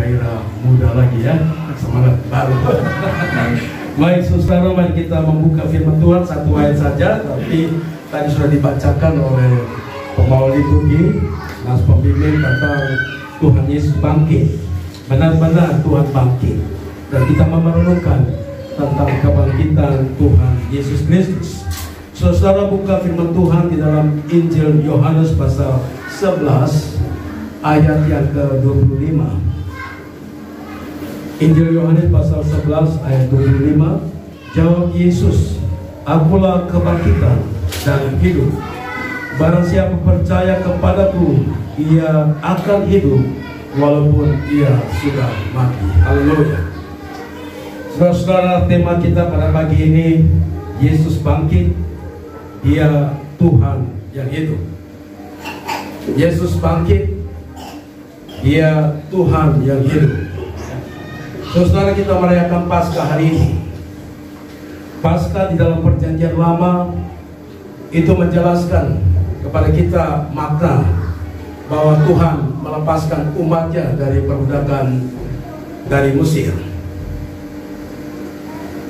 gairah muda lagi ya, semangat baru. Baik saudara, mari kita membuka firman Tuhan satu ayat saja, tapi tadi sudah dibacakan oleh pembawa liturgi, nas pembimbing tentang Tuhan Yesus bangkit. Benar-benar Tuhan bangkit, dan kita merenungkan tentang kebangkitan Tuhan Yesus Kristus. Saudara buka firman Tuhan di dalam Injil Yohanes pasal 11 ayat yang ke-25. Injil Yohanes pasal 11 ayat 25. Jawab Yesus, "Akulah kebangkitan dan hidup. Barang siapa percaya kepadaku, ia akan hidup walaupun ia sudah mati." Haleluya. Saudara, tema kita pada pagi ini, Yesus bangkit, Dia Tuhan yang hidup. Yesus bangkit, Dia Tuhan yang hidup. Saudara, kita merayakan Paskah hari ini. Paskah di dalam Perjanjian Lama itu menjelaskan kepada kita makna bahwa Tuhan melepaskan umatnya dari perbudakan dari Mesir.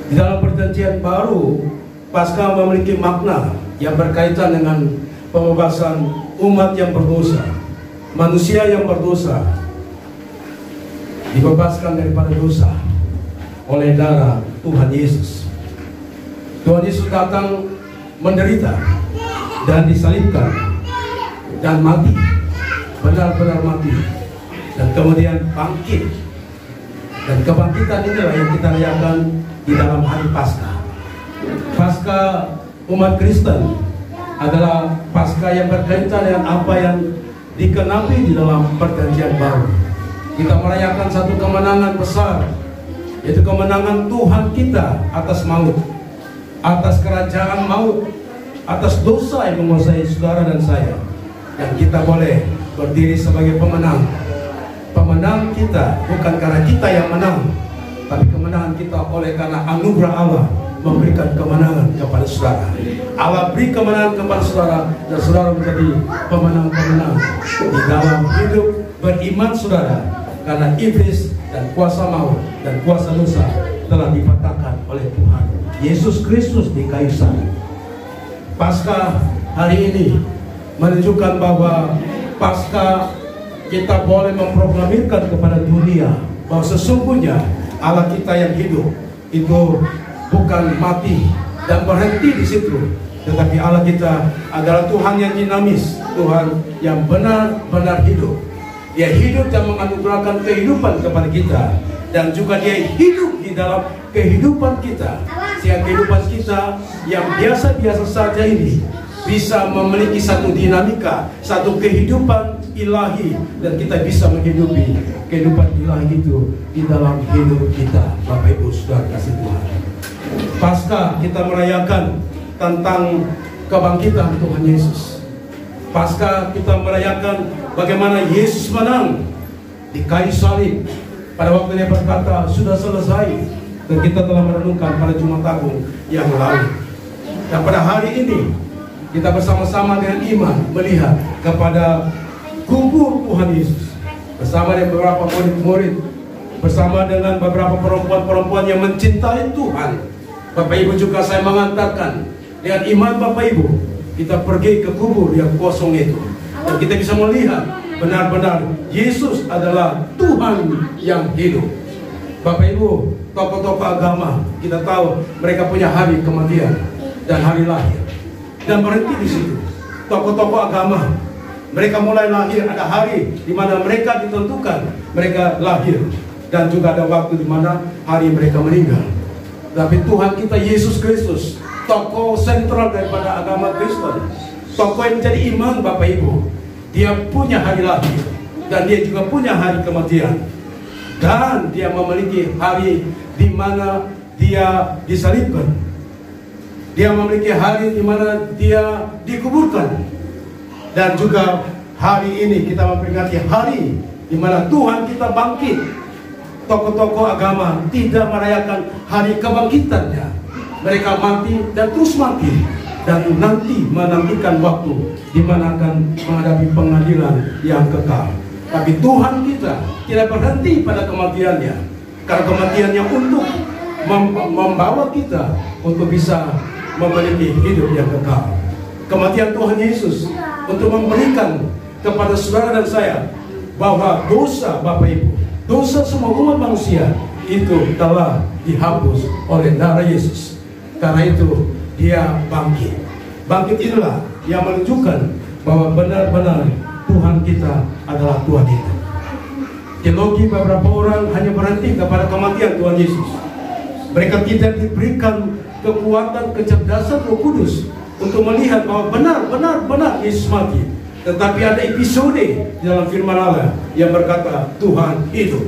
Di dalam Perjanjian Baru, Paskah memiliki makna yang berkaitan dengan pembebasan umat yang berdosa, manusia yang berdosa, dibebaskan daripada dosa oleh darah Tuhan Yesus. Tuhan Yesus datang menderita dan disalibkan dan mati, benar-benar mati, dan kemudian bangkit. Dan kebangkitan inilah yang kita rayakan di dalam hari Paskah. Paskah umat Kristen adalah Paskah yang berkaitan dengan apa yang dikenapi di dalam Perjanjian Baru. Kita merayakan satu kemenangan besar, yaitu kemenangan Tuhan kita atas maut, atas kerajaan maut, atas dosa yang menguasai saudara dan saya. Dan kita boleh berdiri sebagai pemenang. Pemenang kita bukan karena kita yang menang, tapi kemenangan kita oleh karena anugerah Allah memberikan kemenangan kepada saudara. Allah beri kemenangan kepada saudara, dan saudara menjadi pemenang-pemenang di dalam hidup beriman saudara. Karena iblis dan kuasa maut dan kuasa dosa telah dipatahkan oleh Tuhan Yesus Kristus di kayu salib. Paskah hari ini menunjukkan bahwa Paskah kita boleh memproklamirkan kepada dunia bahwa sesungguhnya Allah kita yang hidup itu bukan mati dan berhenti di situ, tetapi Allah kita adalah Tuhan yang dinamis, Tuhan yang benar-benar hidup. Dia hidup dan menganugerahkan kehidupan kepada kita, dan juga Dia hidup di dalam kehidupan kita. Sehingga kehidupan kita yang biasa-biasa saja ini bisa memiliki satu dinamika, satu kehidupan ilahi, dan kita bisa menghidupi kehidupan ilahi itu di dalam hidup kita. Bapak Ibu Saudara kasih Tuhan, Paskah kita merayakan tentang kebangkitan Tuhan Yesus. Paskah kita merayakan bagaimana Yesus menang di kayu salib. Pada waktu Dia berkata, "Sudah selesai." Dan kita telah merenungkan pada Jumat Agung yang lalu. Dan pada hari ini kita bersama-sama dengan iman melihat kepada kubur Tuhan Yesus, bersama dengan beberapa murid-murid, bersama dengan beberapa perempuan-perempuan yang mencintai Tuhan. Bapak Ibu, juga saya mengatakan dengan iman Bapak Ibu, kita pergi ke kubur yang kosong itu, dan kita bisa melihat benar-benar Yesus adalah Tuhan yang hidup. Bapak Ibu, tokoh-tokoh agama, kita tahu mereka punya hari kematian dan hari lahir, dan berhenti di situ. Tokoh-tokoh agama, mereka mulai lahir, ada hari di mana mereka ditentukan mereka lahir, dan juga ada waktu di mana hari mereka meninggal. Tapi Tuhan kita Yesus Kristus, tokoh sentral daripada agama Kristen, tokoh yang menjadi iman Bapak Ibu, Dia punya hari lahir, dan Dia juga punya hari kematian, dan Dia memiliki hari di mana Dia disalibkan. Dia memiliki hari di mana Dia dikuburkan, dan juga hari ini kita memperingati hari di mana Tuhan kita bangkit. Tokoh-tokoh agama tidak merayakan hari kebangkitannya. Mereka mati dan terus mati, dan nanti menantikan waktu di mana akan menghadapi pengadilan yang kekal. Tapi Tuhan kita tidak berhenti pada kematiannya, karena kematiannya untuk membawa kita untuk bisa memiliki hidup yang kekal. Kematian Tuhan Yesus untuk memberikan kepada saudara dan saya bahwa dosa Bapak Ibu, dosa semua umat manusia itu telah dihapus oleh darah Yesus. Karena itu dia bangkit. Bangkit inilah yang menunjukkan bahwa benar-benar Tuhan kita adalah Tuhan itu. Teologi beberapa orang hanya berhenti kepada kematian Tuhan Yesus. Mereka tidak diberikan kekuatan, kecerdasan Roh Kudus untuk melihat bahwa benar-benar Yesus mati. Tetapi ada episode di dalam firman Allah yang berkata Tuhan hidup.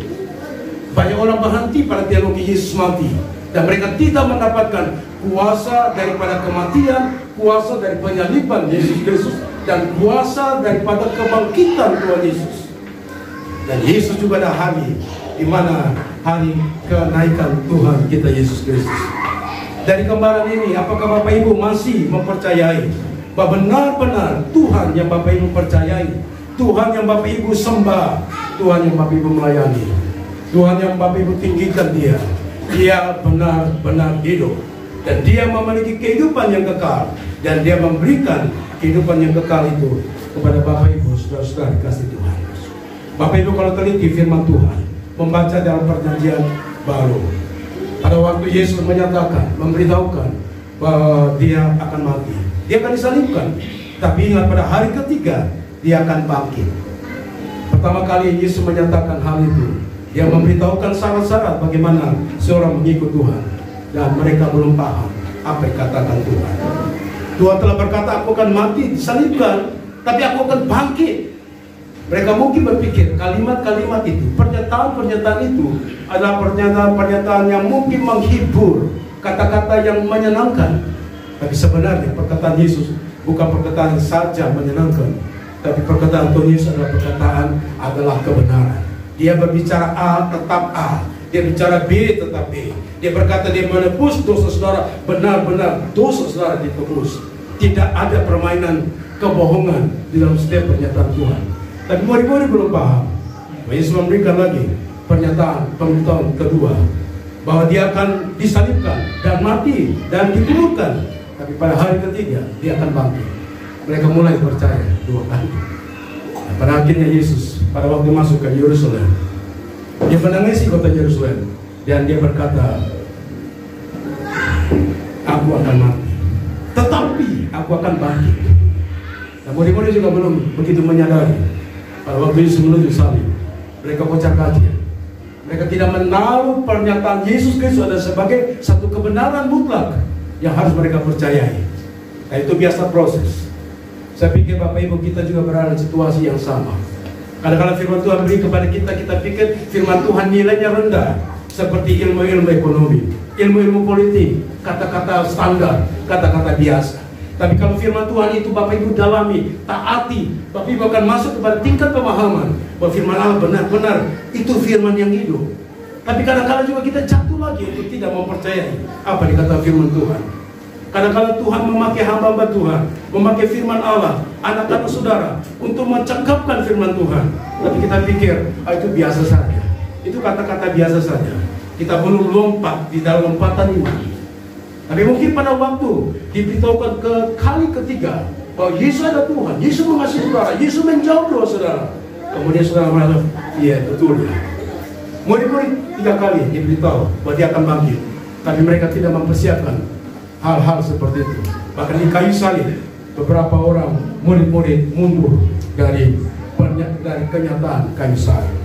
Banyak orang berhenti pada teologi Yesus mati, dan mereka tidak mendapatkan kuasa daripada kematian, kuasa dari penyaliban Yesus Kristus, dan kuasa daripada kebangkitan Tuhan Yesus. Dan Yesus juga ada hari di mana hari kenaikan Tuhan kita Yesus Kristus. Dari gambaran ini, apakah Bapak Ibu masih mempercayai bahwa benar-benar Tuhan yang Bapak Ibu percayai, Tuhan yang Bapak Ibu sembah, Tuhan yang Bapak Ibu melayani, Tuhan yang Bapak Ibu tinggikan dia benar-benar hidup, dan dia memiliki kehidupan yang kekal, dan dia memberikan kehidupan yang kekal itu kepada Bapak Ibu, saudara-saudara dikasih Tuhan. Bapak Ibu kalau teliti firman Tuhan, membaca dalam perjanjian baru, pada waktu Yesus menyatakan, memberitahukan bahwa dia akan mati, dia akan disalibkan, tapi ingat pada hari ketiga dia akan bangkit. Pertama kali Yesus menyatakan hal itu, dia memberitahukan syarat-syarat bagaimana seorang mengikut Tuhan, dan mereka belum paham apa yang katakan Tuhan. Tuhan telah berkata, aku akan mati, disalibkan, tapi aku akan bangkit. Mereka mungkin berpikir kalimat-kalimat itu, pernyataan-pernyataan itu adalah pernyataan-pernyataan yang mungkin menghibur, kata-kata yang menyenangkan. Tapi sebenarnya perkataan Yesus bukan perkataan saja menyenangkan, tapi perkataan Tuhan Yesus adalah kebenaran. Dia berbicara A tetap A, dia bicara B tetap B. Dia berkata dia menebus dosa saudara, benar-benar dosa saudara ditebus. Tidak ada permainan kebohongan di dalam setiap pernyataan Tuhan. Tapi murid-murid belum paham. Yesus memberikan lagi pemberitahuan kedua, bahwa dia akan disalibkan dan mati dan dikuburkan, tapi pada hari ketiga dia akan bangkit. Mereka mulai percaya dua kali. Nah, pada akhirnya Yesus pada waktu masuk ke Yerusalem, dia menangisi kota Yerusalem, dan dia berkata, aku akan mati, tetapi aku akan bangkit. Nah, murid-murid juga belum begitu menyadari. Pada waktu Yesus menuju salib, mereka kocar-kacir. Mereka tidak menaruh pernyataan Yesus Kristus adalah sebagai satu kebenaran mutlak yang harus mereka percayai. Nah, itu biasa proses. Saya pikir Bapak Ibu kita juga berada di situasi yang sama. Kadang-kadang firman Tuhan beri kepada kita, kita pikir firman Tuhan nilainya rendah, seperti ilmu-ilmu ekonomi, ilmu-ilmu politik, kata-kata standar, kata-kata biasa. Tapi kalau firman Tuhan itu Bapak Ibu dalami, taati, Bapak Ibu akan masuk kepada tingkat pemahaman bahwa firman Allah benar-benar itu firman yang hidup. Tapi kadang-kadang juga kita jatuh lagi untuk tidak mempercayai apa dikata firman Tuhan. Kadang-kadang Tuhan memakai hamba-hamba Tuhan, memakai firman Allah, anak-anak saudara, untuk mencakapkan firman Tuhan. Tapi kita pikir, itu biasa saja, itu kata-kata biasa saja. Kita belum lompat di dalam lompatan iman. Tapi mungkin pada waktu diberitahukan ke kali ketiga bahwa Yesus ada Tuhan, Yesus mengasihi saudara, Yesus menjawab doa saudara, kemudian saudara merasa, iya betul ya. Murid-murid 3 kali diberitahu bahwa dia akan bangkit, tapi mereka tidak mempersiapkan hal-hal seperti itu. Bahkan di kayu salib, beberapa orang murid-murid mundur dari kenyataan kayu salib.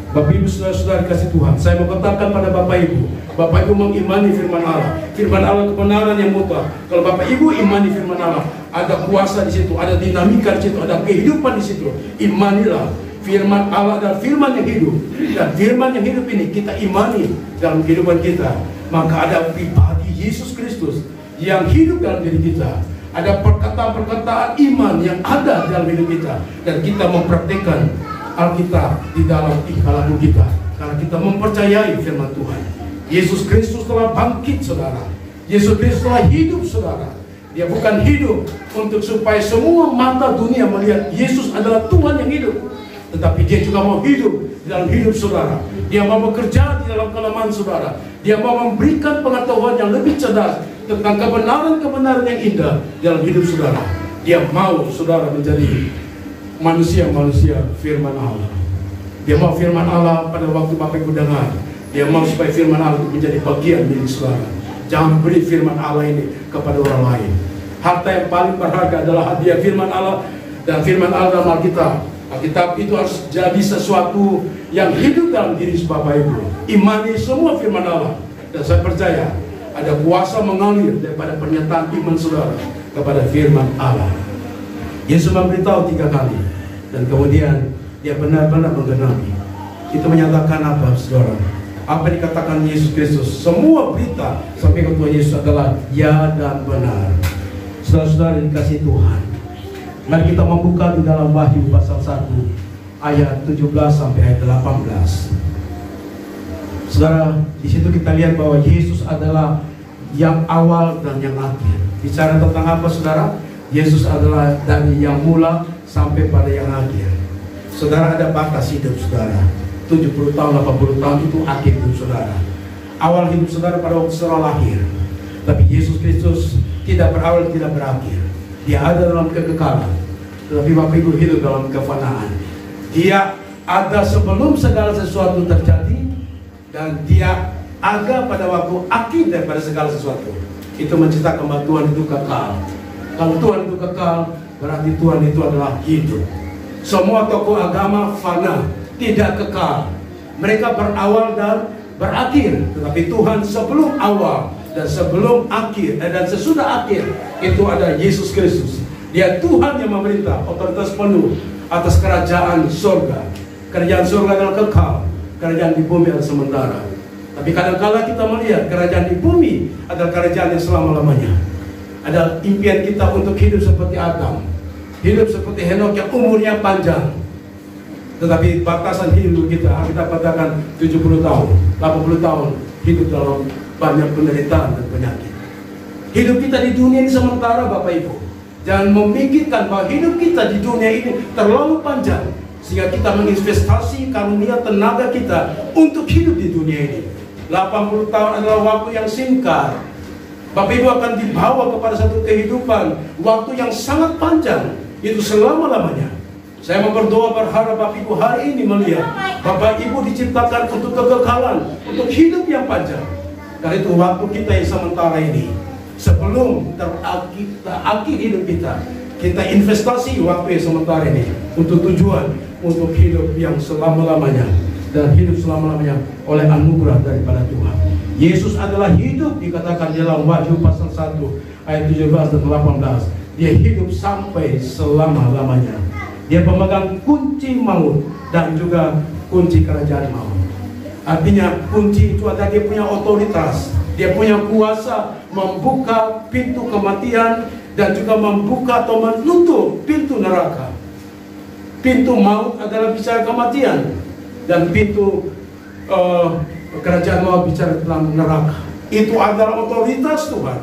Bapak Ibu saudara-saudara kasih Tuhan, saya mau katakan pada Bapak Ibu, Bapak Ibu mengimani firman Allah, firman Allah kebenaran yang mutlak. Kalau Bapak Ibu imani firman Allah, ada kuasa di situ, ada dinamika di situ, ada kehidupan di situ. Imanilah firman Allah dan firman yang hidup, dan firman yang hidup ini kita imani dalam kehidupan kita. Maka ada pribadi Yesus Kristus yang hidup dalam diri kita. Ada perkataan-perkataan iman yang ada dalam hidup kita, dan kita mempraktikkan Alkitab di dalam ikhlaku kita, karena kita mempercayai firman Tuhan. Yesus Kristus telah bangkit saudara, Yesus Kristus telah hidup saudara. Dia bukan hidup untuk supaya semua mata dunia melihat Yesus adalah Tuhan yang hidup, tetapi dia juga mau hidup di dalam hidup saudara. Dia mau bekerja di dalam kelemahan saudara. Dia mau memberikan pengetahuan yang lebih cerdas tentang kebenaran-kebenaran yang indah dalam hidup saudara. Dia mau saudara menjadi manusia-manusia firman Allah. Dia mau firman Allah pada waktu Bapak Ibu dengar. Dia mau supaya firman Allah itu menjadi bagian milik saudara. Jangan beri firman Allah ini kepada orang lain. Harta yang paling berharga adalah hadiah firman Allah. Dan firman Allah dalam Alkitab. Alkitab itu harus jadi sesuatu yang hidup dalam diri Bapak Ibu. Imani semua firman Allah. Dan saya percaya ada kuasa mengalir daripada pernyataan iman saudara kepada firman Allah. Yesus memberitahu 3 kali. Dan kemudian dia benar-benar menggenapi. Itu menyatakan apa saudara? Apa yang dikatakan Yesus Kristus? Semua berita sampai ke Tuhan Yesus adalah ya dan benar. Saudara-saudara dikasih Tuhan, mari kita membuka di dalam Wahyu pasal 1 ayat 17 sampai ayat 18. Saudara, di situ kita lihat bahwa Yesus adalah yang awal dan yang akhir. Bicara tentang apa saudara? Yesus adalah dari yang mula sampai pada yang akhir. Saudara, ada batas hidup saudara. 70 tahun, 80 tahun itu akhir hidup saudara. Awal hidup saudara pada waktu saudara lahir. Tapi Yesus Kristus tidak berawal, tidak berakhir. Dia ada dalam kekekalan. Tetapi Bapak Ibu hidup dalam kefanaan. Dia ada sebelum segala sesuatu terjadi. Dan dia ada pada waktu akhir daripada segala sesuatu. Itu menceritakan bahwa Tuhan itu kekal. Kalau Tuhan itu kekal, berarti Tuhan itu adalah hidup. Semua tokoh agama fana, tidak kekal. Mereka berawal dan berakhir. Tetapi Tuhan sebelum awal dan sebelum akhir dan sesudah akhir, itu ada Yesus Kristus. Dia Tuhan yang memerintah, otoritas penuh atas kerajaan surga. Kerajaan surga adalah kekal, kerajaan di bumi adalah sementara. Tapi kadang-kala kita melihat kerajaan di bumi adalah kerajaan yang selama-lamanya. Ada impian kita untuk hidup seperti Adam, hidup seperti Henok yang umurnya panjang. Tetapi batasan hidup kita katakan 70 tahun, 80 tahun hidup dalam banyak penderitaan dan penyakit. Hidup kita di dunia ini sementara Bapak Ibu. Jangan memikirkan bahwa hidup kita di dunia ini terlalu panjang sehingga kita menginvestasi karunia tenaga kita untuk hidup di dunia ini. 80 tahun adalah waktu yang singkat. Bapak Ibu akan dibawa kepada satu kehidupan, waktu yang sangat panjang, itu selama-lamanya. Saya mau berdoa berharap Bapak Ibu hari ini melihat Bapak Ibu diciptakan untuk kekekalan, untuk hidup yang panjang. Karena itu waktu kita yang sementara ini, sebelum terakhir hidup kita, kita investasi waktu yang sementara ini untuk tujuan, untuk hidup yang selama-lamanya. Dan hidup selama-lamanya oleh anugerah daripada Tuhan. Yesus adalah hidup, dikatakan dalam Wahyu pasal 1 ayat 17 dan 18. Dia hidup sampai selama-lamanya. Dia pemegang kunci maut dan juga kunci kerajaan maut. Artinya kunci itu ada, dia punya otoritas, dia punya kuasa membuka pintu kematian dan juga membuka atau menutup pintu neraka. Pintu maut adalah bicara kematian, dan pintu kerajaan maut bicara tentang neraka. Itu adalah otoritas Tuhan.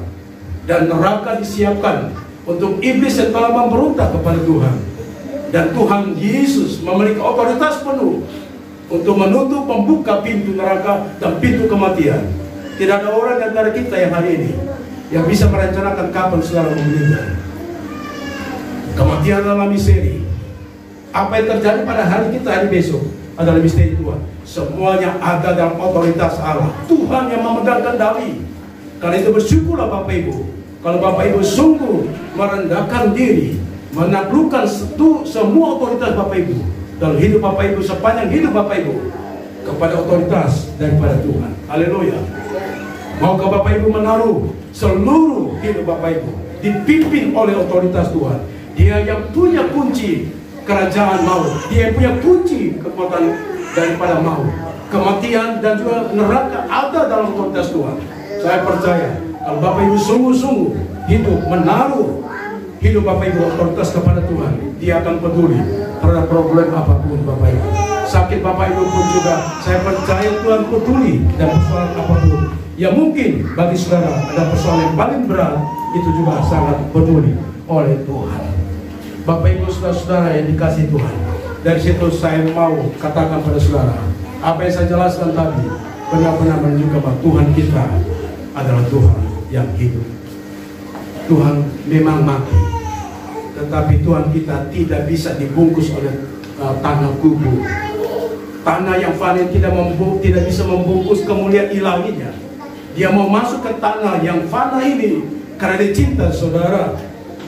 Dan neraka disiapkan untuk iblis yang telah memberontak kepada Tuhan. Dan Tuhan Yesus memiliki otoritas penuh untuk menutup, membuka pintu neraka dan pintu kematian. Tidak ada orang di antara kita yang hari ini yang bisa merencanakan kapan saudara meninggal. Kematian adalah misteri. Apa yang terjadi pada hari kita hari besok adalah misteri Tuhan. Semuanya ada dalam otoritas Allah. Tuhan yang memegang kendali. Karena itu bersyukurlah Bapak Ibu. Kalau Bapak Ibu sungguh merendahkan diri, menaklukkan semua otoritas Bapak Ibu dalam hidup Bapak Ibu, sepanjang hidup Bapak Ibu, kepada otoritas daripada Tuhan. Haleluya. Maukah Bapak Ibu menaruh seluruh hidup Bapak Ibu dipimpin oleh otoritas Tuhan? Dia yang punya kunci kerajaan maut, dia yang punya kunci kekuatan daripada maut, kematian dan juga neraka ada dalam otoritas Tuhan. Saya percaya kalau Bapak Ibu sungguh-sungguh hidup menaruh hidup Bapak Ibu otoritas kepada Tuhan, dia akan peduli terhadap problem apapun Bapak Ibu. Sakit Bapak Ibu pun juga saya percaya Tuhan peduli, dan persoalan apapun ya mungkin bagi saudara ada persoalan yang paling berat, itu juga sangat peduli oleh Tuhan. Bapak Ibu saudara-saudara yang dikasihi Tuhan, Dari situ saya mau katakan pada saudara, apa yang saya jelaskan tadi benar-benar menunjukkan bahwa Tuhan kita adalah Tuhan yang hidup. Tuhan memang mati, tetapi Tuhan kita tidak bisa dibungkus oleh tanah kubur. Tanah yang fana tidak bisa membungkus kemuliaan ilahinya. Dia mau masuk ke tanah yang fana ini karena dia cinta saudara,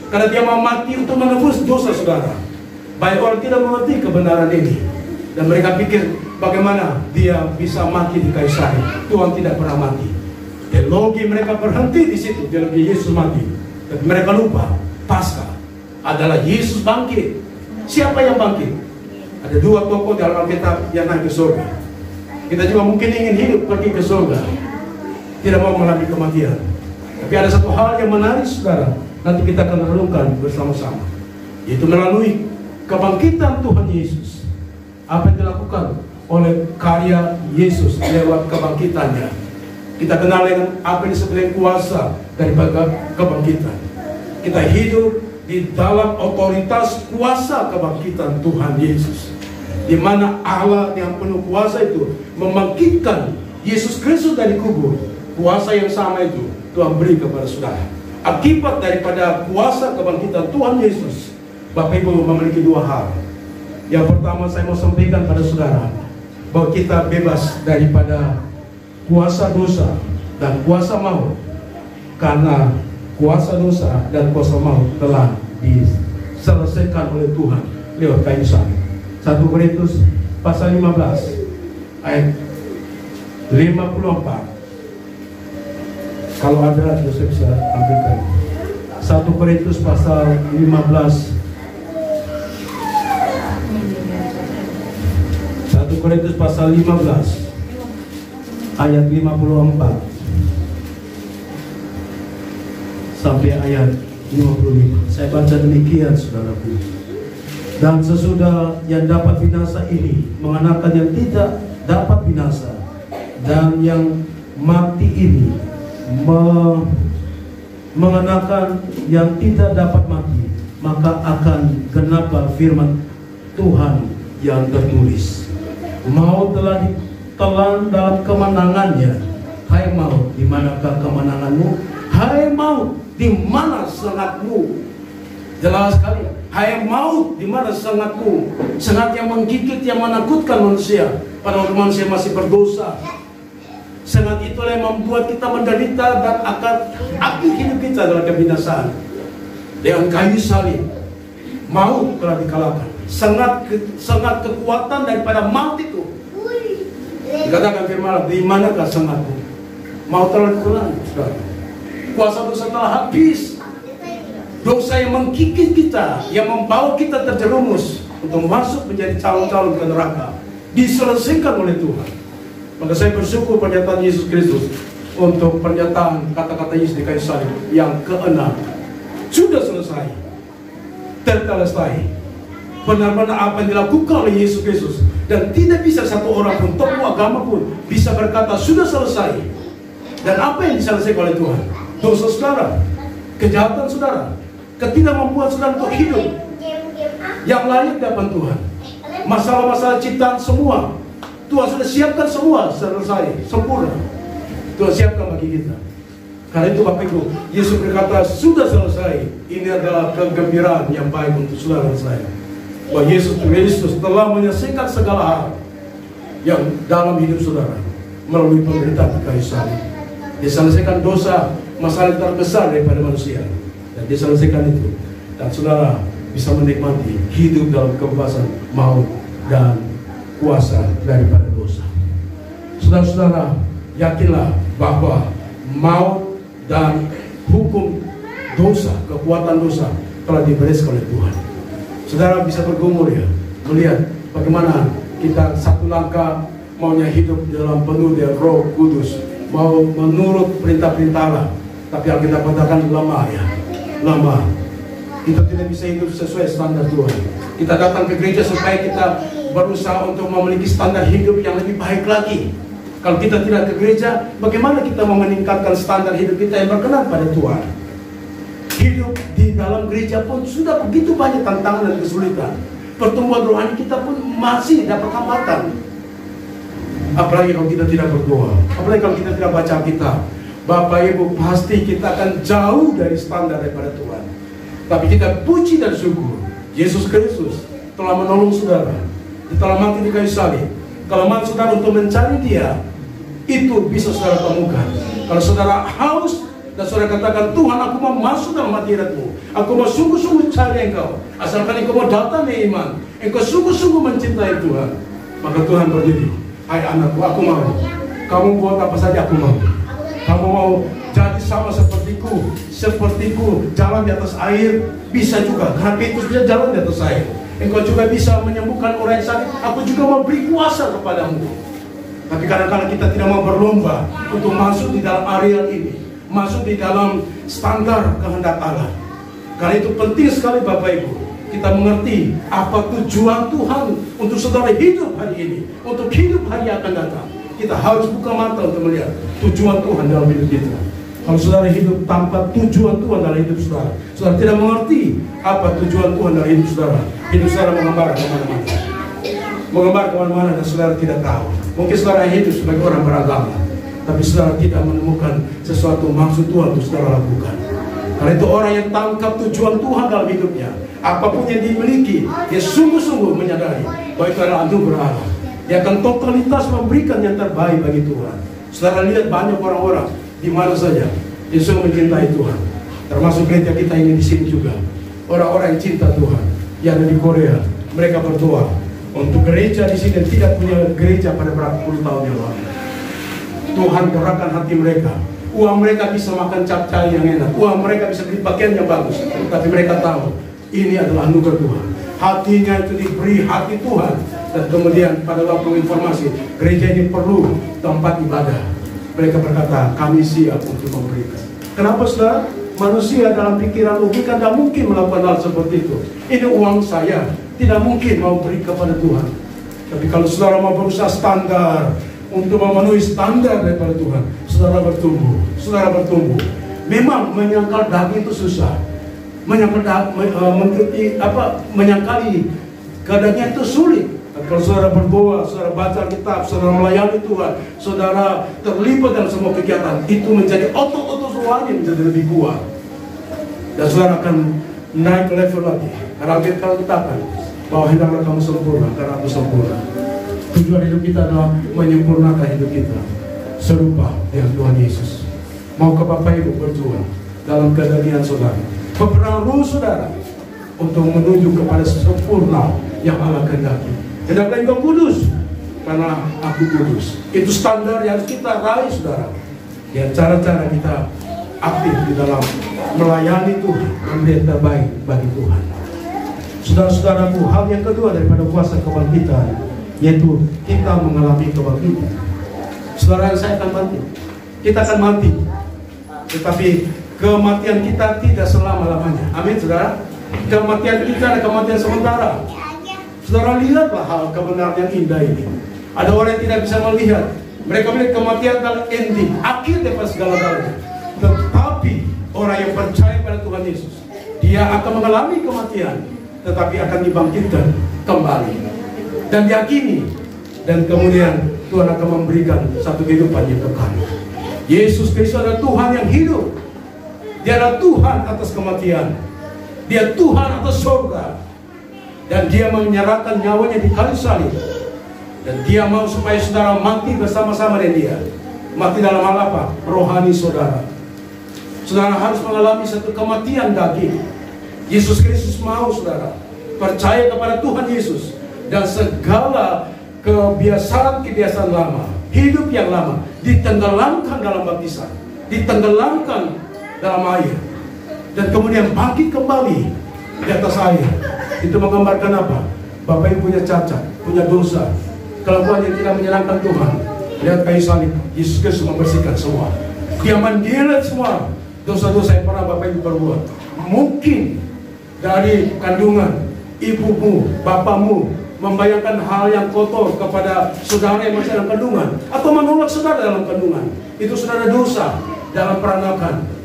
karena dia mau mati untuk menebus dosa saudara. Banyak orang tidak mengerti kebenaran ini, dan mereka pikir bagaimana dia bisa mati di kayu salib. Tuhan tidak pernah mati. Teologi mereka berhenti di situ, teologi Yesus mati. Tapi mereka lupa Paskah adalah Yesus bangkit. Siapa yang bangkit? Ada dua tokoh dalam Alkitab yang naik ke surga. Kita juga mungkin ingin hidup pergi ke surga, tidak mau mengalami kematian. Tapi ada satu hal yang menarik saudara, nanti kita akan renungkan bersama-sama, yaitu melalui kebangkitan Tuhan Yesus. Apa yang dilakukan oleh karya Yesus lewat kebangkitannya, kita kenal dengan apa yang disebut kuasa daripada kebangkitan. Kita hidup di dalam otoritas kuasa kebangkitan Tuhan Yesus, di mana Allah yang penuh kuasa itu membangkitkan Yesus Kristus dari kubur. Kuasa yang sama itu Tuhan beri kepada saudara. Akibat daripada kuasa kebangkitan Tuhan Yesus, Bapak Ibu memiliki dua hal. Yang pertama saya mau sampaikan pada saudara, bahwa kita bebas daripada kuasa dosa dan kuasa maut, karena kuasa dosa dan kuasa maut telah diselesaikan oleh Tuhan lewat kayu salib. 1 Korintus pasal 15 ayat 54. Kalau ada, saya bisa ambilkan. 1 Korintus pasal 15. 1 Korintus pasal 15 ayat 54 sampai ayat 55. Saya baca demikian saudaraku. Dan sesudah yang dapat binasa ini mengenakan yang tidak dapat binasa, dan yang mati ini mengenakan yang tidak dapat mati, maka akan genaplah firman Tuhan yang tertulis, maut telah ditelan dalam kemenangannya. Hai maut, di manakah kemenanganmu? Hai maut, di mana sengatmu? Jelas sekali. Hai maut, di mana sengatmu? Sengat yang menggigit, yang menakutkan manusia pada waktu manusia masih berdosa. Sengat itulah yang membuat kita menderita, dan akhir hidup kita adalah kebinasaan. Dengan kayu salib, maut telah dikalahkan. Sengat kekuatan daripada maut itu. Dikatakan firman, di manakah sengatmu? Maut telah ditelan. Kuasa dosa telah habis. Dosa yang menggigit kita, yang membawa kita terjerumus untuk masuk menjadi calon-calon ke neraka, diselesaikan oleh Tuhan. Maka saya bersyukur pernyataan Yesus Kristus untuk pernyataan kata-kata Yesus di kayu salib yang keenam. Sudah selesai, terselesai. Benar-benar apa yang dilakukan oleh Yesus Kristus, dan tidak bisa satu orang pun, tokoh agama pun bisa berkata sudah selesai. Dan apa yang diselesaikan oleh Tuhan? Dosa saudara, kejahatan saudara, ketidakmampuan saudara untuk hidup yang layak di hadapan Tuhan, masalah-masalah ciptaan semua Tuhan sudah siapkan, semua selesai, sempurna. Tuhan siapkan bagi kita. Karena itu Bapak Ibu, Yesus berkata sudah selesai. Ini adalah kegembiraan yang baik untuk saudara dan saya, bahwa Yesus Kristus telah menyelesaikan segala hal yang dalam hidup saudara melalui penderitaan di kayu salib. Dia selesaikan dosa, masalah terbesar daripada manusia, dan dia selesaikan itu, dan saudara bisa menikmati hidup dalam kebebasan maut dan kuasa daripada dosa. Saudara-saudara, yakinlah bahwa maut dan hukum dosa, kekuatan dosa telah dibereskan oleh Tuhan. Saudara bisa bergumul ya, melihat bagaimana kita satu langkah maunya hidup dalam penuh dengan Roh Kudus, mau menurut perintah-perintah Allah, tapi Alkitab katakan lemah ya, lemah. Kita tidak bisa hidup sesuai standar Tuhan. Kita datang ke gereja supaya kita berusaha untuk memiliki standar hidup yang lebih baik lagi. Kalau kita tidak ke gereja, bagaimana kita mau meningkatkan standar hidup kita yang berkenan pada Tuhan? Hidup di dalam gereja pun sudah begitu banyak tantangan dan kesulitan. pertumbuhan rohani kita pun masih dapat hambatan. Apalagi kalau kita tidak berdoa, apalagi kalau kita tidak baca Alkitab. Bapak Ibu, pasti kita akan jauh dari standar daripada Tuhan. Tapi kita puji dan syukur, Yesus Kristus telah menolong saudara. Dia telah mati di kayu salib. Kelemahan saudara untuk mencari Dia, itu bisa saudara temukan. Kalau saudara haus dan saudara katakan, Tuhan, aku mau masuk dalam hadirat-Mu, aku mau sungguh-sungguh cari Engkau, asalkan Engkau mau datang di iman, Engkau sungguh-sungguh mencintai Tuhan, maka Tuhan berdiri, hai anakku, aku mau. Kamu buat apa saja aku mau. Kamu mau jadi sama sepertiku, jalan di atas air, bisa juga. Karena Petrus bisa jalan di atas air. Engkau juga bisa menyembuhkan orang yang sakit, aku juga mau beri kuasa kepadamu. Tapi kadang-kadang kita tidak mau berlomba untuk masuk di dalam area ini, masuk di dalam standar kehendak Allah. Karena itu penting sekali Bapak Ibu, kita mengerti apa tujuan Tuhan untuk saudara hidup hari ini, untuk hidup hari yang akan datang. Kita harus buka mata untuk melihat tujuan Tuhan dalam hidup kita. Kalau saudara hidup tanpa tujuan Tuhan dalam hidup saudara, saudara tidak mengerti apa tujuan Tuhan dalam hidup saudara, hidup saudara mengembara kemana-mana, mengembara kemana-mana dan saudara tidak tahu. Mungkin saudara hidup sebagai orang beragama, tapi saudara tidak menemukan sesuatu maksud Tuhan untuk saudara lakukan. Karena itu orang yang tangkap tujuan Tuhan dalam hidupnya, apapun yang dimiliki, dia sungguh-sungguh menyadari bahwa itu adalah anugerah Allah. Dia akan totalitas memberikan yang terbaik bagi Tuhan. Saudara lihat banyak orang-orang di mana saja yang sungguh mencintai Tuhan, termasuk gereja kita ini di sini juga. Orang-orang yang cinta Tuhan, yang ada di Korea, mereka berdoa untuk gereja di sini tidak punya gereja pada berapa puluh tahun yang lalu. Tuhan gerakkan hati mereka. Uang mereka bisa makan capcay yang enak, uang mereka bisa beli pakaian yang bagus, tapi mereka tahu ini adalah anugerah Tuhan. Hatinya itu diberi hati Tuhan. Dan kemudian pada waktu informasi, gereja ini perlu tempat ibadah, mereka berkata, kami siap untuk memberikan. Kenapa saudara? Manusia dalam pikiran logika tidak mungkin melakukan hal seperti itu. Ini uang saya, tidak mungkin mau beri kepada Tuhan. Tapi kalau saudara mau berusaha standar untuk memenuhi standar daripada Tuhan, saudara bertumbuh, saudara bertumbuh. Memang menyangkal daging itu susah, menyangkali keadaannya itu sulit. Kalau saudara berdoa, saudara baca kitab, saudara melayani Tuhan, saudara terlibat dalam semua kegiatan, itu menjadi otot-otot rohani menjadi lebih kuat. Dan saudara akan naik level lagi. Karena Alkitab katakan bahwa hendaklah kamu sempurna, karena aku sempurna. Tujuan hidup kita adalah menyempurnakan hidup kita serupa dengan Tuhan Yesus. Mau ke Bapak Ibu berjuang dalam keadaan saudara, peperangan roh saudara, untuk menuju kepada sempurna yang Allah kehendaki. Hendaklah engkau kudus, karena aku kudus. Itu standar yang harus kita raih saudara. Ya, cara-cara kita aktif di dalam melayani Tuhan, yang terbaik bagi Tuhan. Saudara-saudaraku, hal yang kedua daripada kuasa kebangkitan, yaitu kita mengalami kebangkitan. Saudara, saya akan mati, kita akan mati, tetapi kematian kita tidak selama-lamanya. Amin saudara. Kematian kita adalah kematian sementara. Saudara, lihatlah hal kebenaran yang indah ini. Ada orang yang tidak bisa melihat. Mereka melihat kematian adalah ending, akhir daripada segala-galanya. Tetapi orang yang percaya pada Tuhan Yesus, dia akan mengalami kematian, tetapi akan dibangkitkan kembali dan diyakini. Dan kemudian Tuhan akan memberikan satu kehidupan yang kekal. Yesus Kristus adalah Tuhan yang hidup. Dia adalah Tuhan atas kematian. Dia Tuhan atas surga. Dan dia menyerahkan nyawanya di kayu salib. Dan dia mau supaya saudara mati bersama-sama dengan dia. Mati dalam hal apa? Rohani saudara. Saudara harus mengalami satu kematian daging. Yesus Kristus mau saudara percaya kepada Tuhan Yesus. Dan segala kebiasaan-kebiasaan lama, hidup yang lama, ditenggelamkan dalam baptisan, ditenggelamkan dalam air, dan kemudian bangkit kembali di atas air. Itu menggambarkan apa? Bapak Ibu punya cacat, punya dosa, kelakuan yang tidak menyenangkan Tuhan. Lihat kayu salib, Yesus Kristus membersihkan semua. Dia mendilat semua dosa-dosa yang pernah Bapak Ibu perbuat. Mungkin dari kandungan, ibumu, bapamu membayangkan hal yang kotor kepada saudara yang masih dalam kandungan, atau menolak saudara dalam kandungan. Itu saudara dosa dalam peranakan.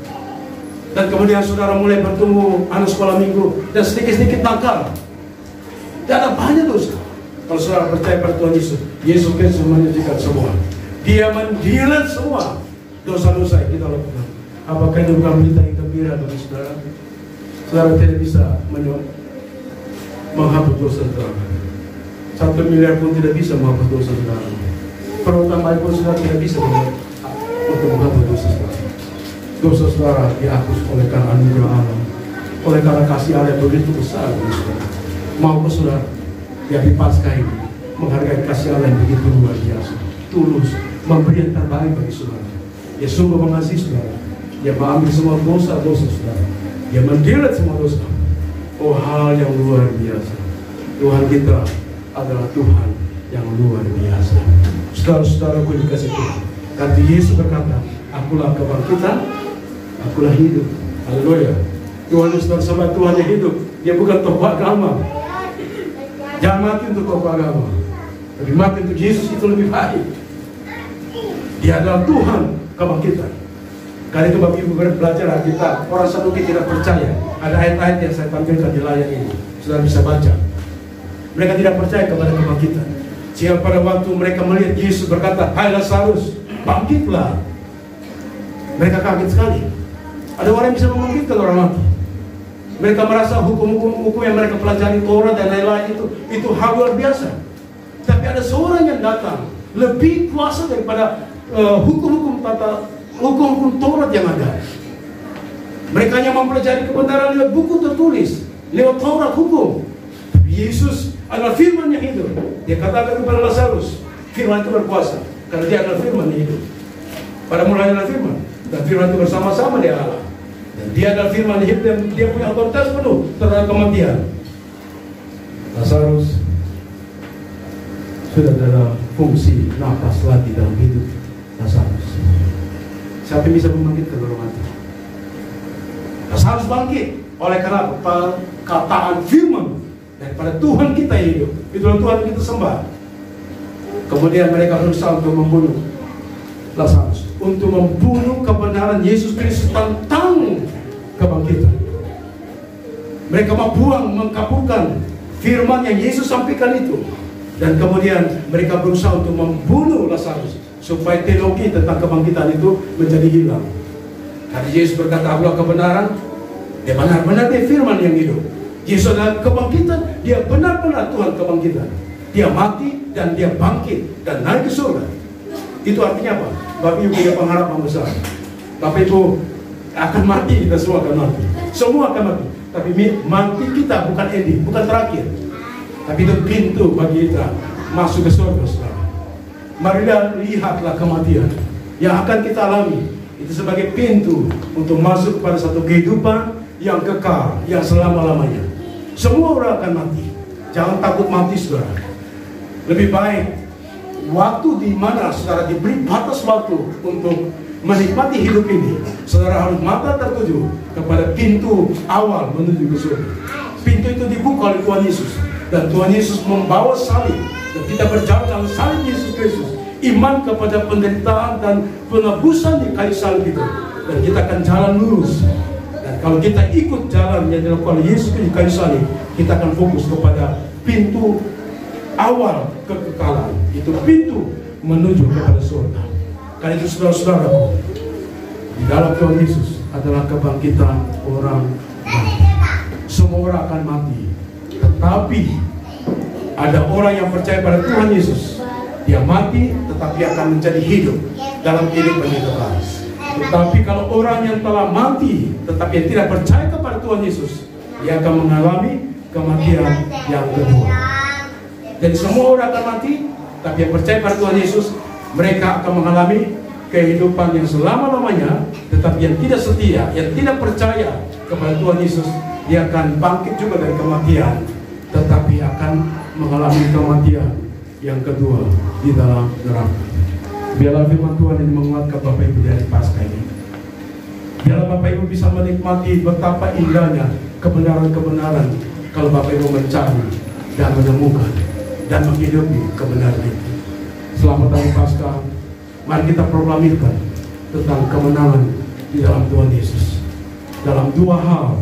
Dan kemudian saudara mulai bertumbuh anak sekolah minggu dan sedikit-sedikit nakal. Tidak ada banyak dosa. Kalau saudara percaya pada Tuhan Yesus, Yesus Kristus menyucikan semua. Dia mendilat semua dosa-dosa yang kita lakukan. Apakah itu bukan berita yang gembira bagi saudara? Saudara tidak bisa menghapus dosa saudara. 1 miliar pun tidak bisa menghapus dosa saudara. Perutang baik pun saudara tidak bisa untuk menghapus dosa saudara. Dosa saudara dihapus oleh karena anugerah Allah, oleh karena kasih Allah yang begitu besar bagi saudara. Mau saudara di hari Paskah ini menghargai kasih Allah yang begitu luar biasa, tulus, memberi yang terbaik bagi saudara. Dia sungguh mengasihi saudara. Dia mengambil semua dosa-dosa saudara. Dia mendilat semua dosa. Oh, hal yang luar biasa. Tuhan kita adalah Tuhan yang luar biasa. Saudara-saudaraku dikasih Tuhan. Karena Yesus berkata, akulah kebangkitan, akulah hidup. Haleluya. Tuhan Yesus bersama Tuhan yang hidup. Dia bukan tokoh agama. Jangan mati untuk tokoh agama, tapi mati untuk Yesus itu lebih baik. Dia adalah Tuhan kebangkitan. Karena itu Bapak Ibu belajar Alkitab. Orang Saduki tidak percaya. Ada ayat-ayat yang saya tampilkan di layar ini, saudara bisa baca. Mereka tidak percaya kepada kebangkitan. Sehingga pada waktu mereka melihat Yesus berkata, "Hai Lazarus, bangkitlah." Mereka kaget sekali. Ada orang yang bisa membangkitkan orang mati. Mereka merasa hukum-hukum yang mereka pelajari, Taurat dan lain-lain itu hal luar biasa. Tapi ada seorang yang datang lebih kuasa daripada hukum-hukum Taurat yang ada. Mereka hanya mempelajari kebenaran lewat buku tertulis, lewat Taurat hukum. Tapi Yesus adalah firman yang hidup. Dia katakan kepada Lazarus, firman itu berkuasa karena dia adalah firman yang hidup. Pada mulanya adalah firman, dan firman itu bersama-sama dia Allah. Dan dia adalah firman yang hidup, dan dia punya otoritas penuh terhadap kematian. Lazarus sudah ada fungsi nafas lagi dalam hidup Lazarus. Siapa yang bisa membangkitkan orang mati? Lazarus bangkit oleh karena perkataan firman daripada Tuhan kita yang hidup. Itulah Tuhan yang kita sembah. Kemudian mereka berusaha untuk membunuh Lazarus, untuk membunuh kebenaran Yesus Kristus tentang kebangkitan. Mereka mau buang, mengkabulkan firman yang Yesus sampaikan itu. Dan kemudian mereka berusaha untuk membunuh Lazarus supaya teologi tentang kebangkitan itu menjadi hilang. Karena Yesus berkata, akulah kebenaran. Dia benar-benar dia firman yang hidup. Yesus adalah kebangkitan. Dia benar-benar Tuhan kebangkitan. Dia mati dan dia bangkit dan naik ke surga. Itu artinya apa? Bapak Ibu punya pengharapan besar. Bapak Ibu akan mati, kita semua akan mati. Semua akan mati. Tapi mati kita bukan ending, bukan terakhir. Tapi itu pintu bagi kita masuk ke surga, saudara. Marilah lihatlah kematian yang akan kita alami. Itu sebagai pintu untuk masuk kepada satu kehidupan yang kekal, yang selama-lamanya. Semua orang akan mati. Jangan takut mati, saudara. Lebih baik waktu di mana saudara diberi batas waktu untuk menikmati hidup ini, saudara harus mata tertuju kepada pintu awal menuju ke surga. Pintu itu dibuka oleh Tuhan Yesus, dan Tuhan Yesus membawa salib, dan kita berjalan dalam salib Yesus Kristus. Iman kepada penderitaan dan penebusan di kayu salib itu, dan kita akan jalan lurus. Dan kalau kita ikut jalan yang dilakukan oleh Yesus di kayu salib, kita akan fokus kepada pintu awal kekekalan. Itu pintu menuju kepada surga. Karena itu saudara-saudaraku, di dalam Tuhan Yesus adalah kebangkitan orang mati. Semua orang akan mati, tetapi ada orang yang percaya pada Tuhan Yesus. Dia mati tetapi akan menjadi hidup dalam kehidupan yang kekal. Tetapi kalau orang yang telah mati tetapi yang tidak percaya kepada Tuhan Yesus, dia akan mengalami kematian yang kedua. Jadi semua orang akan mati, tapi yang percaya pada Tuhan Yesus, mereka akan mengalami kehidupan yang selama-lamanya. Tetapi yang tidak setia, yang tidak percaya kepada Tuhan Yesus, dia akan bangkit juga dari kematian, tetapi akan mengalami kematian yang kedua di dalam neraka. Biarlah firman Tuhan ini menguatkan Bapak Ibu di hari Paskah ini. Biarlah Bapak Ibu bisa menikmati betapa indahnya kebenaran-kebenaran kalau Bapak Ibu mencari dan menemukan dan menghidupi kebenaran itu. Selamat hari Paskah. Mari kita proklamirkan tentang kemenangan di dalam Tuhan Yesus dalam dua hal,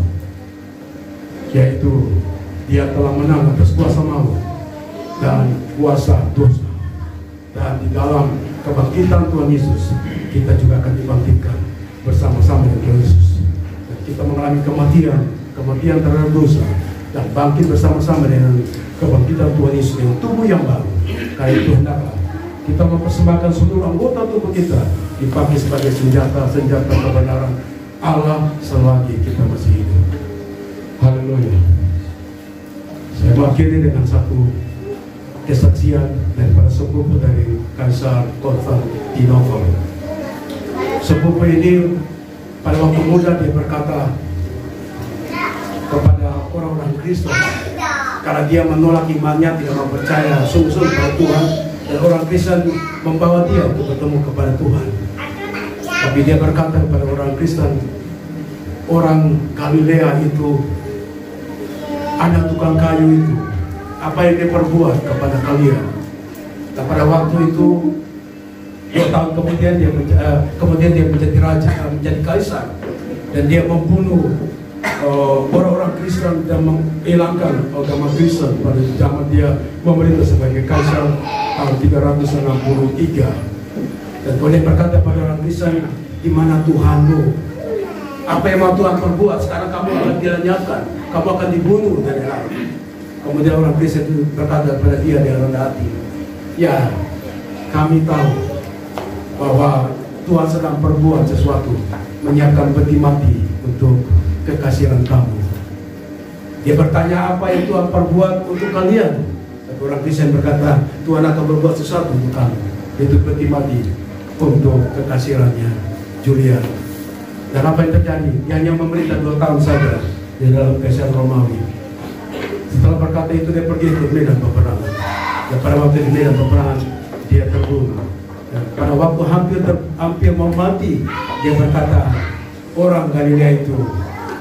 yaitu Dia telah menang atas kuasa maut dan kuasa dosa. Dan di dalam kebangkitan Tuhan Yesus, kita juga akan dibangkitkan bersama-sama dengan Tuhan Yesus. Dan kita mengalami kematian terhadap dosa, dan bangkit bersama-sama dengan kebangkitan Tuhan Yesus dengan tubuh yang baru. Karena itu hendaklah kita mempersembahkan seluruh anggota tubuh kita dipakai sebagai senjata kebenaran Allah selagi kita masih hidup. Haleluya. Saya mengakhiri dengan satu kesaksian daripada sepupu dari Kaisar Konstantinopel. Sepupu ini pada waktu muda dia berkata kepada orang-orang Kristen, karena dia menolak imannya, tidak mau percaya sungguh-sungguh pada Tuhan, dan orang Kristen membawa dia untuk bertemu kepada Tuhan. Tapi dia berkata kepada orang Kristen, orang Galilea itu, anak tukang kayu itu, apa yang dia perbuat kepada kalian? Dan pada waktu itu 2 tahun kemudian dia menjadi raja, menjadi kaisar, dan dia membunuh orang-orang Kristen dan menghilangkan agama Kristen pada zaman dia memerintah sebagai kaisar tahun 363. Dan Tuhan berkata pada orang Kristen, di mana Tuhanmu? Apa yang mau Tuhan perbuat? Sekarang kamu akan dilenyapkan, kamu akan dibunuh dari laut. Kemudian orang Kristen itu berkata kepada dia dengan rendah hati, ya, kami tahu bahwa Tuhan sedang perbuat sesuatu, menyiapkan peti mati untuk kekasihan kamu. Dia bertanya, apa yang Tuhan perbuat untuk kalian? Dan orang Kristen berkata, Tuhan akan berbuat sesuatu untuk kamu, yaitu peti mati untuk kekasihannya Julian. Dan apa yang terjadi? Dia hanya memerintah 2 tahun saja di dalam Kaisar Romawi. Setelah berkata itu, dia pergi ke medan peperangan. Dan pada waktu di medan peperangan, dia terbunuh. Dan pada waktu hampir mau mati, dia berkata, orang Galilea itu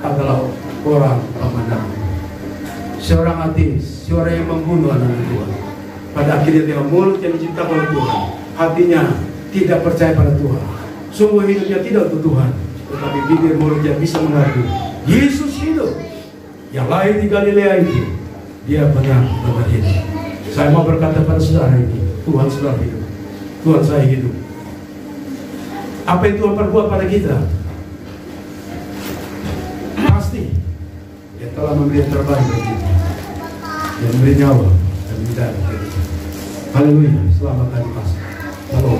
adalah orang pemenang. Seorang ateis, seorang yang membunuh anak Tuhan. Pada akhirnya dia mulut yang diciptakan oleh Tuhan, hatinya tidak percaya pada Tuhan, sungguh hidupnya tidak untuk Tuhan, tetapi bibir mulutnya bisa mengaku Yesus hidup. Yang lahir di Galilea itu, dia benar hidup. Saya mau berkata pada saudara ini, Tuhan sudah hidup, Tuhan saya hidup. Apa yang Tuhan perbuat pada kita? Pasti dia telah memberi yang terbaik bagi kita. Dia memberi nyawa dan darah bagi kita. Haleluya, selamat hari Paskah. Halo.